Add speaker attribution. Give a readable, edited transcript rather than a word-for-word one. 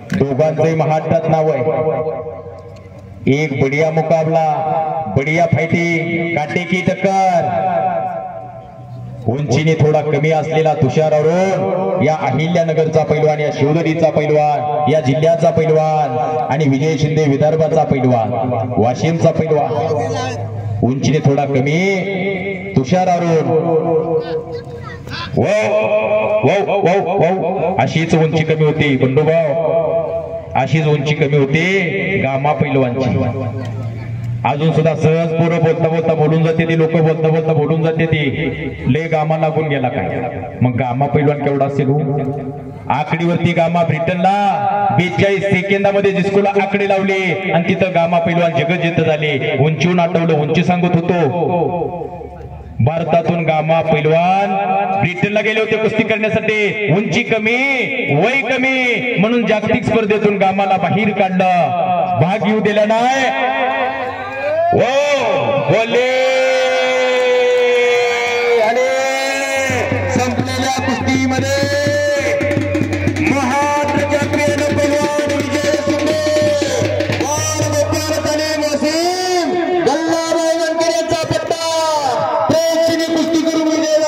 Speaker 1: दोघांचे महाटात नाव आहे। एक बढ़िया मुकाबला, बढ़िया फाइटिंग, काटे की टक्कर। उंचीने थोडा कमी असलेला तुषार अरोन या अहिल्यानगरचा पैलवान, या शिवदरीचा पैलवान, या जिल्ह्याचा पैलवान आणि विजय शिंदे विदर्भाचा पैलवान, वाशिमचा पैलवान। उंचीने थोडा कमी तुषार अरोन। अशीच उंची कमी होती बंडूभाऊ, अशीच उंची कमी होती गामा पैलवानची। अजून सुद्धा सहज पोरं बोलता बोलता बोलून जाते ती, लोक बोलता बोलता बोलून जाते ती, लय गामा लागून गेला काय। मग गामा पैलवान केवढा असेल? आकडीवरती गामा ब्रिटनला 42 सेकंदामध्ये जिस्कोला आकडे लावले आणि तिथं गामा पैलवान जगज्जेत झाले। उंचीहून आठवलं, उंची सांगत होतो। भारतातून गामा पैलवान ब्रिटनला गेले होते कुस्ती करण्यासाठी। उंची कमी, वय कमी म्हणून जागतिक स्पर्धेतून गामाला बाहेर काढलं, भाग येऊ दिला नाही। बोले आणि संपलेल्या कुस्तीमध्ये